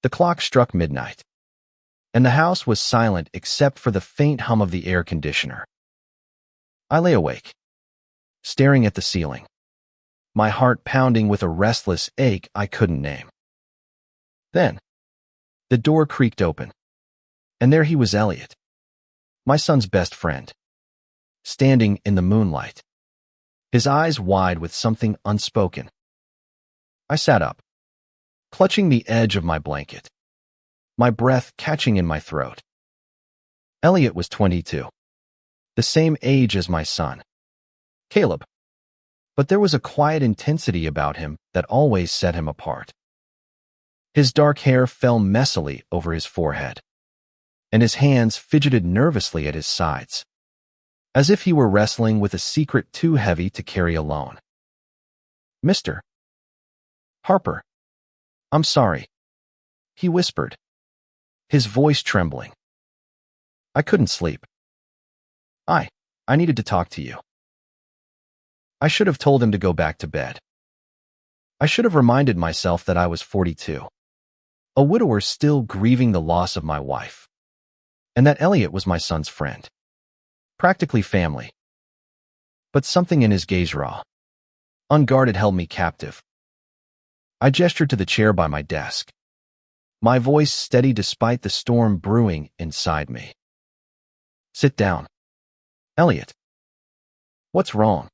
The clock struck midnight, and the house was silent except for the faint hum of the air conditioner. I lay awake, staring at the ceiling, my heart pounding with a restless ache I couldn't name. Then, the door creaked open, and there he was, Elliot, my son's best friend, standing in the moonlight, his eyes wide with something unspoken. I sat up, clutching the edge of my blanket, my breath catching in my throat. Elliot was 22, the same age as my son, Caleb. But there was a quiet intensity about him that always set him apart. His dark hair fell messily over his forehead, and his hands fidgeted nervously at his sides, as if he were wrestling with a secret too heavy to carry alone. "Mr. Harper, I'm sorry," he whispered, his voice trembling. "I couldn't sleep. I needed to talk to you." I should have told him to go back to bed. I should have reminded myself that I was 42, a widower still grieving the loss of my wife, and that Elliot was my son's friend, practically family. But something in his gaze, raw, unguarded, held me captive. I gestured to the chair by my desk, my voice steady despite the storm brewing inside me. "Sit down, Elliot. What's wrong?"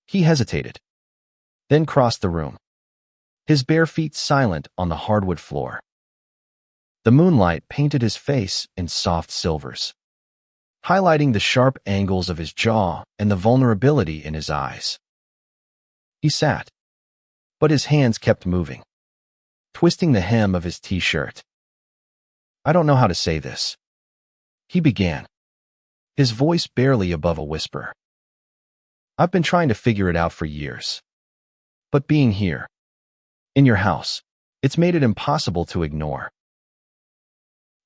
He hesitated, then crossed the room, his bare feet silent on the hardwood floor. The moonlight painted his face in soft silvers, highlighting the sharp angles of his jaw and the vulnerability in his eyes. He sat, but his hands kept moving, twisting the hem of his t-shirt. "I don't know how to say this," he began, his voice barely above a whisper. "I've been trying to figure it out for years. But being here, in your house, it's made it impossible to ignore."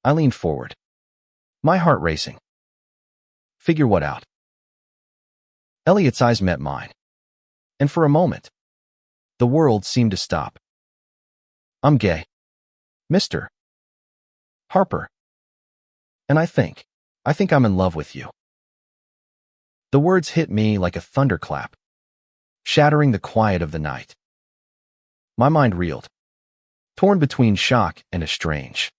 I leaned forward, my heart racing. "Figure what out?" Elliot's eyes met mine, and for a moment, the world seemed to stop. "I'm gay, Mr. Harper. And I think I'm in love with you." The words hit me like a thunderclap, shattering the quiet of the night. My mind reeled, torn between shock and a strange,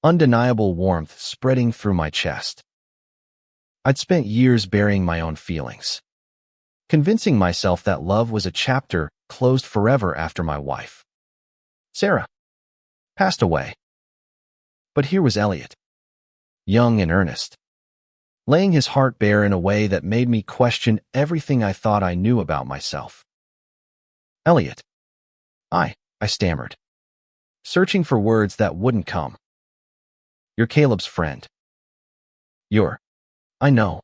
undeniable warmth spreading through my chest. I'd spent years burying my own feelings, convincing myself that love was a chapter closed forever after my wife, Sarah, passed away. But here was Elliot, young and earnest, laying his heart bare in a way that made me question everything I thought I knew about myself. "Elliot," I stammered, searching for words that wouldn't come. "You're Caleb's friend." I know,"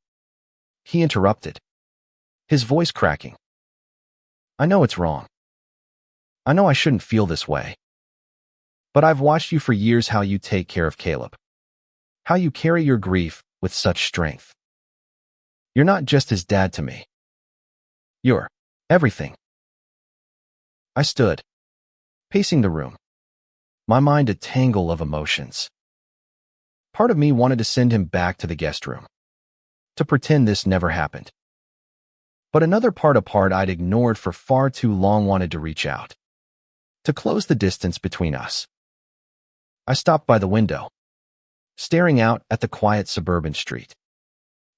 he interrupted, his voice cracking. "I know it's wrong. I know I shouldn't feel this way. But I've watched you for years, how you take care of Caleb, how you carry your grief with such strength. You're not just his dad to me. You're everything." I stood, pacing the room, my mind a tangle of emotions. Part of me wanted to send him back to the guest room, to pretend this never happened. But another part, a part I'd ignored for far too long, wanted to reach out, to close the distance between us. I stopped by the window, staring out at the quiet suburban street,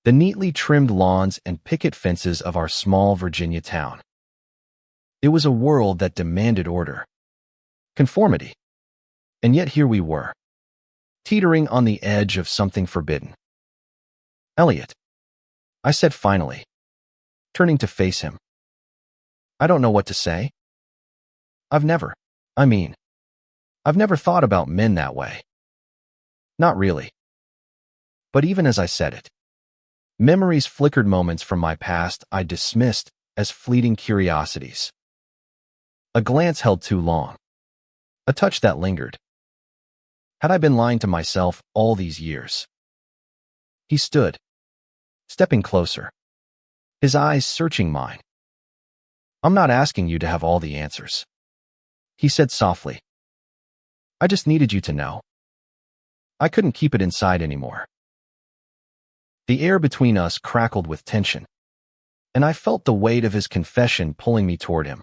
the neatly trimmed lawns and picket fences of our small Virginia town. It was a world that demanded order, conformity, and yet here we were, teetering on the edge of something forbidden. "Elliot," I said finally, turning to face him. "I don't know what to say. I've never thought about men that way. Not really." But even as I said it, memories flickered, moments from my past I dismissed as fleeting curiosities. A glance held too long, a touch that lingered. Had I been lying to myself all these years? He stood, stepping closer, his eyes searching mine. "I'm not asking you to have all the answers," he said softly. I just needed you to know. I couldn't keep it inside anymore. The air between us crackled with tension, and I felt the weight of his confession pulling me toward him.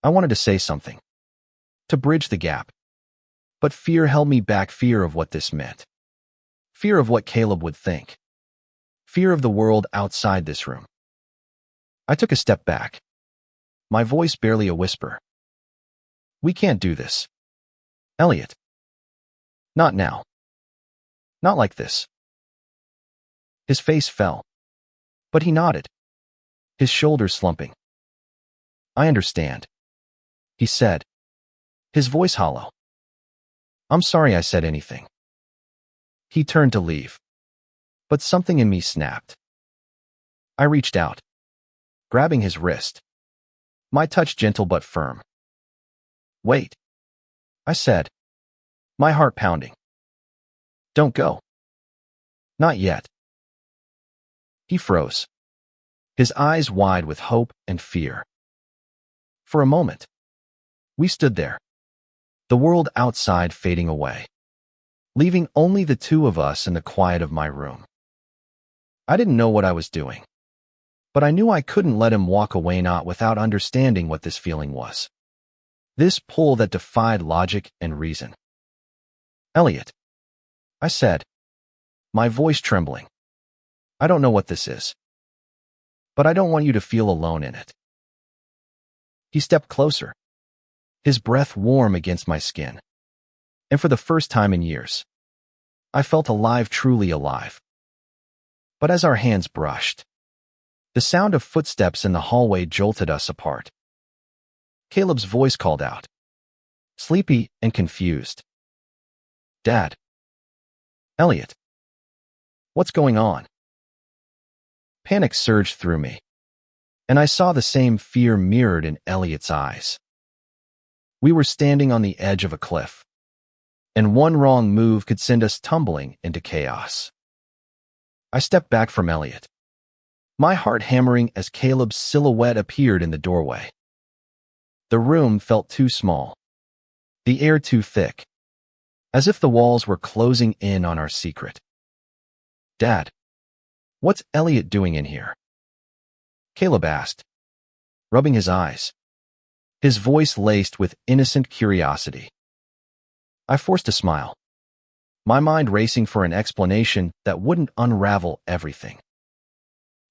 I wanted to say something, to bridge the gap, but fear held me back, fear of what this meant. Fear of what Caleb would think. Fear of the world outside this room. I took a step back, my voice barely a whisper. We can't do this. Elliot. Not now. Not like this. His face fell, but he nodded, his shoulders slumping. I understand, he said, his voice hollow. I'm sorry I said anything. He turned to leave, but something in me snapped. I reached out, grabbing his wrist, my touch gentle but firm. Wait, I said, my heart pounding. Don't go. Not yet. He froze, his eyes wide with hope and fear. For a moment, we stood there, the world outside fading away, leaving only the two of us in the quiet of my room. I didn't know what I was doing, but I knew I couldn't let him walk away not without understanding what this feeling was. This pull that defied logic and reason. Elliot, I said, my voice trembling. I don't know what this is, but I don't want you to feel alone in it. He stepped closer, his breath warm against my skin, and for the first time in years, I felt alive, truly alive. But as our hands brushed, the sound of footsteps in the hallway jolted us apart. Caleb's voice called out, sleepy and confused. Dad. Elliot. What's going on? Panic surged through me, and I saw the same fear mirrored in Elliot's eyes. We were standing on the edge of a cliff, and one wrong move could send us tumbling into chaos. I stepped back from Elliot, my heart hammering as Caleb's silhouette appeared in the doorway. The room felt too small, the air too thick, as if the walls were closing in on our secret. Dad, what's Elliot doing in here? Caleb asked, rubbing his eyes, his voice laced with innocent curiosity. I forced a smile, my mind racing for an explanation that wouldn't unravel everything.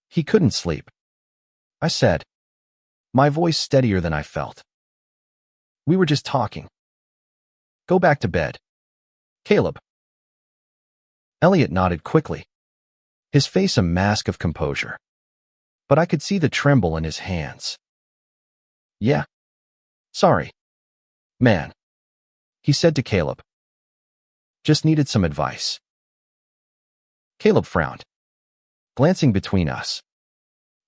He couldn't sleep, I said, my voice steadier than I felt. We were just talking. Go back to bed. Caleb. Elliot nodded quickly, his face a mask of composure, but I could see the tremble in his hands. Yeah. Sorry. Man, he said to Caleb. Just needed some advice. Caleb frowned, glancing between us,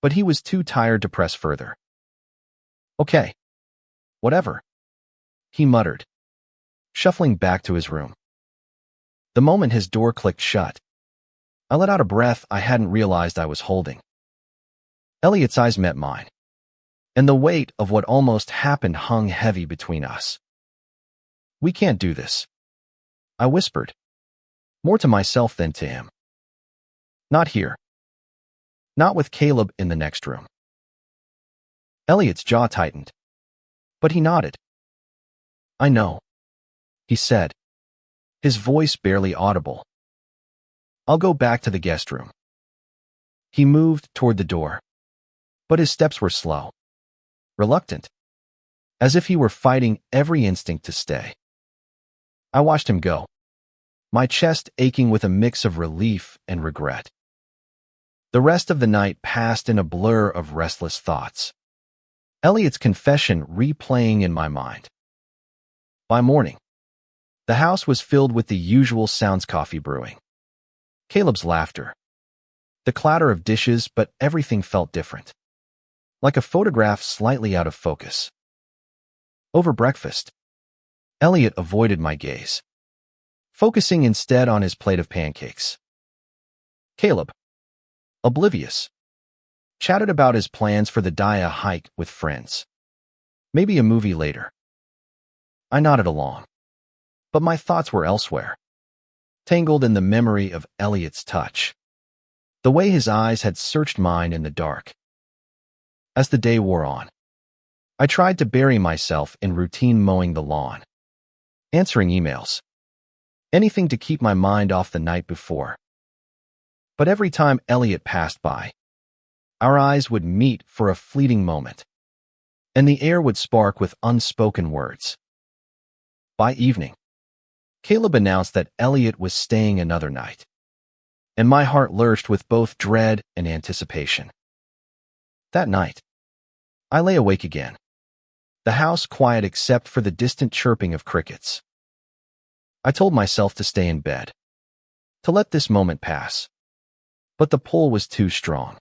but he was too tired to press further. Okay. Whatever, he muttered, shuffling back to his room. The moment his door clicked shut, I let out a breath I hadn't realized I was holding. Elliot's eyes met mine, and the weight of what almost happened hung heavy between us. We can't do this, I whispered, more to myself than to him. Not here. Not with Caleb in the next room. Elliot's jaw tightened, but he nodded. I know, he said, his voice barely audible. I'll go back to the guest room. He moved toward the door, but his steps were slow, reluctant, as if he were fighting every instinct to stay. I watched him go, my chest aching with a mix of relief and regret. The rest of the night passed in a blur of restless thoughts, Elliot's confession replaying in my mind. By morning, the house was filled with the usual sounds: coffee brewing, Caleb's laughter, the clatter of dishes, but everything felt different, like a photograph slightly out of focus. Over breakfast, Elliot avoided my gaze, focusing instead on his plate of pancakes. Caleb, oblivious, chatted about his plans for the Daya hike with friends. Maybe a movie later. I nodded along, But my thoughts were elsewhere, tangled in the memory of Elliot's touch, the way his eyes had searched mine in the dark. As the day wore on, I tried to bury myself in routine mowing the lawn, answering emails, anything to keep my mind off the night before. But every time Elliot passed by, our eyes would meet for a fleeting moment, and the air would spark with unspoken words. By evening, Caleb announced that Elliot was staying another night, and my heart lurched with both dread and anticipation. That night, I lay awake again, the house quiet except for the distant chirping of crickets. I told myself to stay in bed, to let this moment pass, but the pull was too strong.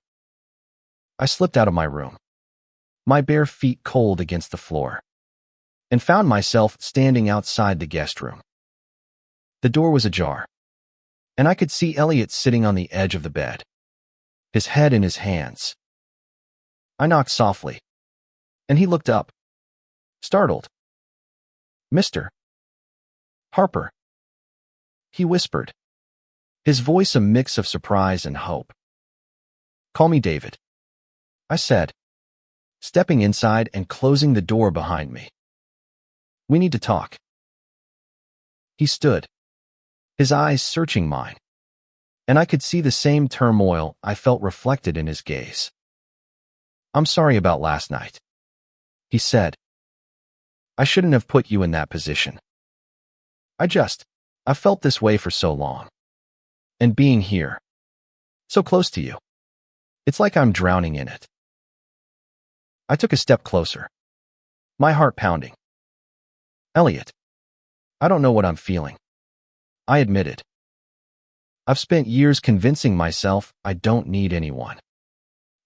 I slipped out of my room, my bare feet cold against the floor, and found myself standing outside the guest room. The door was ajar, and I could see Elliot sitting on the edge of the bed, his head in his hands. I knocked softly, and he looked up, startled. "Mr. Harper," he whispered, his voice a mix of surprise and hope. "Call me David," I said, stepping inside and closing the door behind me. "We need to talk." He stood, his eyes searching mine, and I could see the same turmoil I felt reflected in his gaze. "I'm sorry about last night," he said. "I shouldn't have put you in that position. I felt this way for so long. And being here, so close to you, it's like I'm drowning in it." I took a step closer, my heart pounding. "Elliot, I don't know what I'm feeling," I admitted. "I've spent years convincing myself I don't need anyone,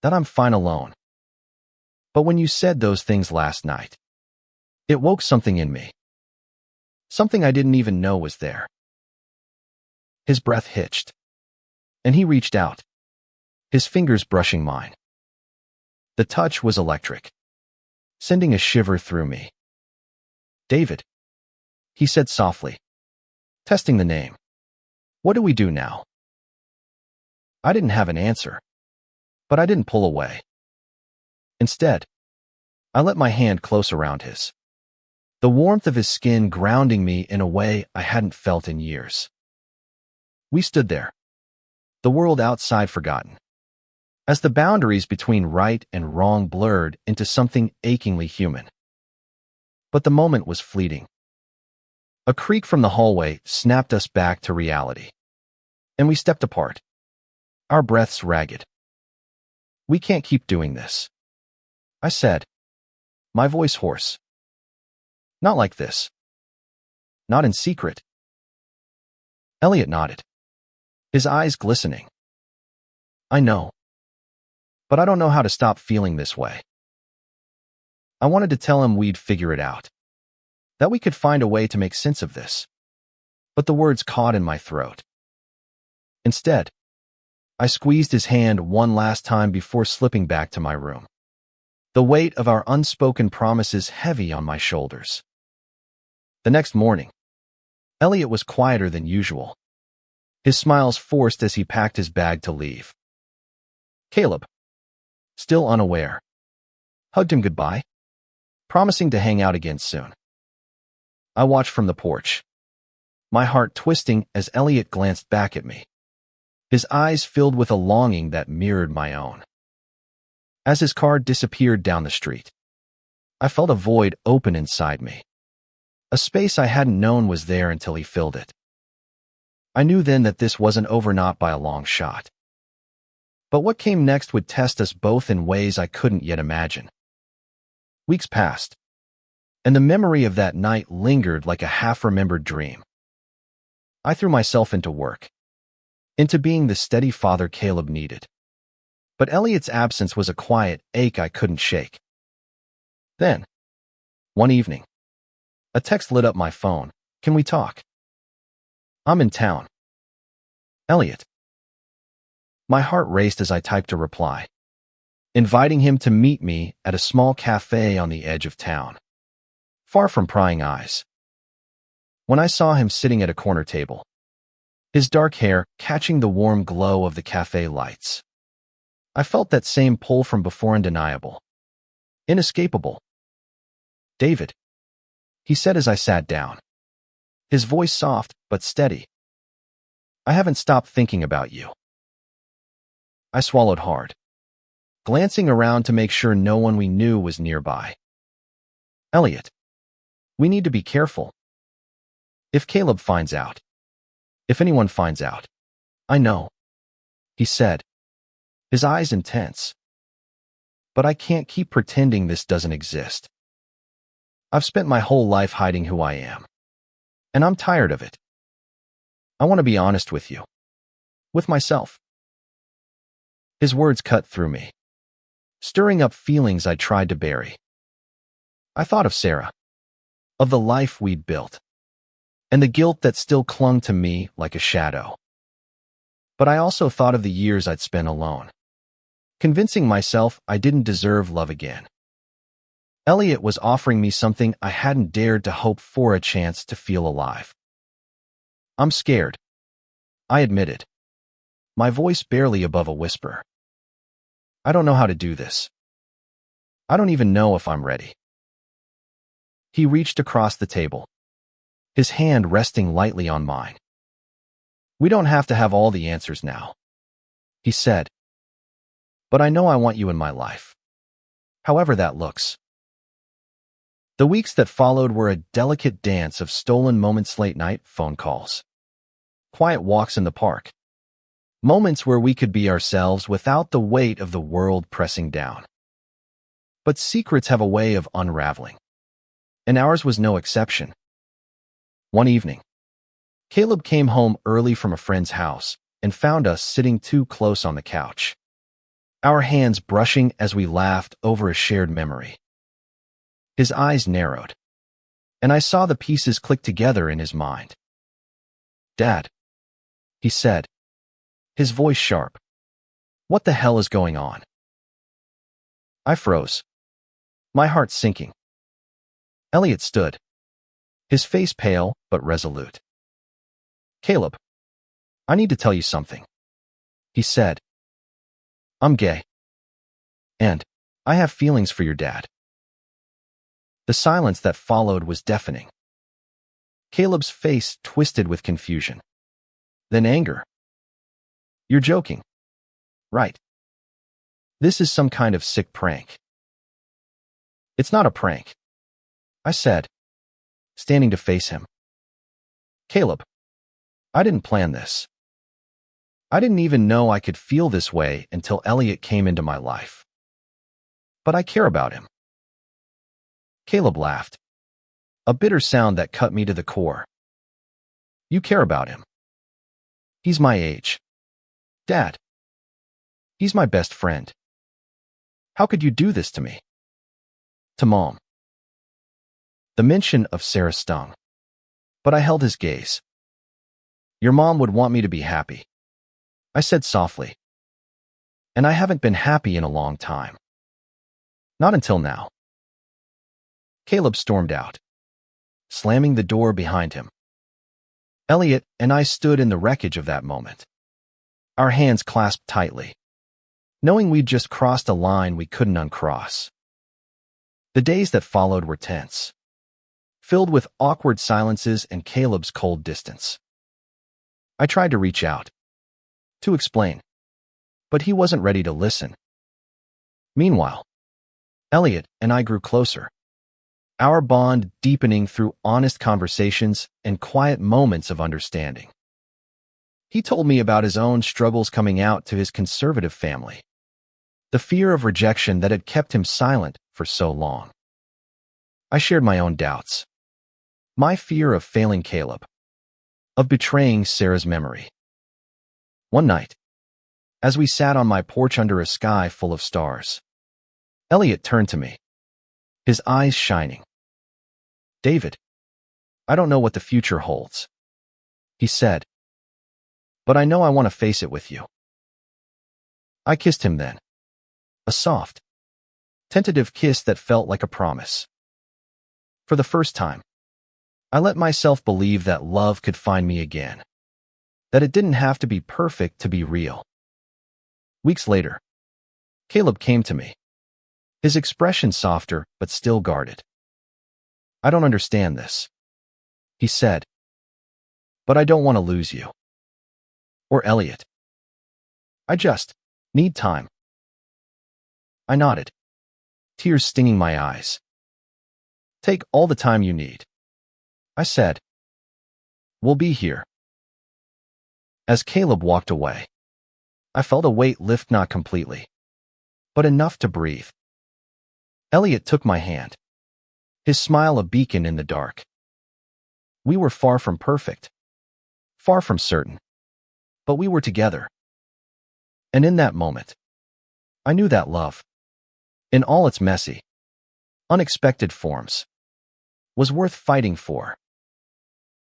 that I'm fine alone. But when you said those things last night, it woke something in me. Something I didn't even know was there." His breath hitched, and he reached out, his fingers brushing mine. The touch was electric, sending a shiver through me. "David," he said softly, testing the name. "What do we do now?" I didn't have an answer, but I didn't pull away. Instead, I let my hand close around his, the warmth of his skin grounding me in a way I hadn't felt in years. We stood there, the world outside forgotten, as the boundaries between right and wrong blurred into something achingly human. But the moment was fleeting. A creak from the hallway snapped us back to reality, and we stepped apart, our breaths ragged. "We can't keep doing this," I said, my voice hoarse. "Not like this. Not in secret." Elliot nodded, his eyes glistening. "I know. But I don't know how to stop feeling this way." I wanted to tell him we'd figure it out, that we could find a way to make sense of this. But the words caught in my throat. Instead, I squeezed his hand one last time before slipping back to my room, the weight of our unspoken promises heavy on my shoulders. The next morning, Elliot was quieter than usual, his smiles forced as he packed his bag to leave. Caleb, still unaware, hugged him goodbye, promising to hang out again soon. I watched from the porch, my heart twisting as Elliot glanced back at me, his eyes filled with a longing that mirrored my own. As his car disappeared down the street, I felt a void open inside me, a space I hadn't known was there until he filled it. I knew then that this wasn't over, not by a long shot. But what came next would test us both in ways I couldn't yet imagine. Weeks passed, and the memory of that night lingered like a half-remembered dream. I threw myself into work, into being the steady father Caleb needed. But Elliot's absence was a quiet ache I couldn't shake. Then, one evening, a text lit up my phone. "Can we talk? I'm in town. Elliot." My heart raced as I typed a reply, inviting him to meet me at a small cafe on the edge of town, far from prying eyes. when I saw him sitting at a corner table, his dark hair catching the warm glow of the cafe lights. I felt that same pull from before, undeniable, inescapable. "David," he said as I sat down, his voice soft but steady. "I haven't stopped thinking about you." I swallowed hard, glancing around to make sure no one we knew was nearby. "Elliot, we need to be careful. If Caleb finds out, if anyone finds out." "I know," he said, his eyes intense. "But I can't keep pretending this doesn't exist. I've spent my whole life hiding who I am, and I'm tired of it. I want to be honest with you, with myself." His words cut through me, stirring up feelings I tried to bury. I thought of Sarah, of the life we'd built, and the guilt that still clung to me like a shadow. But I also thought of the years I'd spent alone, convincing myself I didn't deserve love again. Elliot was offering me something I hadn't dared to hope for, a chance to feel alive. "I'm scared," I admitted, my voice barely above a whisper. "I don't know how to do this. I don't even know if I'm ready." He reached across the table, his hand resting lightly on mine. "We don't have to have all the answers now," he said. "But I know I want you in my life, however that looks." The weeks that followed were a delicate dance of stolen moments, late-night phone calls, quiet walks in the park, moments where we could be ourselves without the weight of the world pressing down. But secrets have a way of unraveling, and ours was no exception. One evening, Caleb came home early from a friend's house and found us sitting too close on the couch, our hands brushing as we laughed over a shared memory. His eyes narrowed, and I saw the pieces click together in his mind. "Dad," he said, his voice sharp. "What the hell is going on?" I froze, my heart sinking. Elliot stood, his face pale but resolute. "Caleb, I need to tell you something," he said. "I'm gay, and I have feelings for your dad." The silence that followed was deafening. Caleb's face twisted with confusion, then anger. "You're joking, right? This is some kind of sick prank." "It's not a prank," I said, standing to face him. "Caleb, I didn't plan this. I didn't even know I could feel this way until Elliot came into my life. But I care about him." Caleb laughed, a bitter sound that cut me to the core. "You care about him? He's my age, Dad. He's my best friend. How could you do this to me? To Mom?" The mention of Sarah stung, but I held his gaze. "Your mom would want me to be happy," I said softly. "And I haven't been happy in a long time. Not until now." Caleb stormed out, slamming the door behind him. Elliot and I stood in the wreckage of that moment, our hands clasped tightly, knowing we'd just crossed a line we couldn't uncross. The days that followed were tense, filled with awkward silences and Caleb's cold distance. I tried to reach out, to explain, but he wasn't ready to listen. Meanwhile, Elliot and I grew closer, our bond deepening through honest conversations and quiet moments of understanding. He told me about his own struggles coming out to his conservative family, the fear of rejection that had kept him silent for so long. I shared my own doubts, my fear of failing Caleb, of betraying Sarah's memory. One night, as we sat on my porch under a sky full of stars, Elliot turned to me, his eyes shining. "David, I don't know what the future holds," he said, "but I know I want to face it with you." I kissed him then, a soft, tentative kiss that felt like a promise. For the first time, I let myself believe that love could find me again, that it didn't have to be perfect to be real. Weeks later, Caleb came to me, his expression softer but still guarded. "I don't understand this," he said, "but I don't want to lose you. Or Elliot. I just need time." I nodded, tears stinging my eyes. "Take all the time you need," I said. "We'll be here." As Caleb walked away, I felt a weight lift, not completely, but enough to breathe. Elliot took my hand, his smile a beacon in the dark. We were far from perfect, far from certain, but we were together. And in that moment, I knew that love, in all its messy, unexpected forms, was worth fighting for.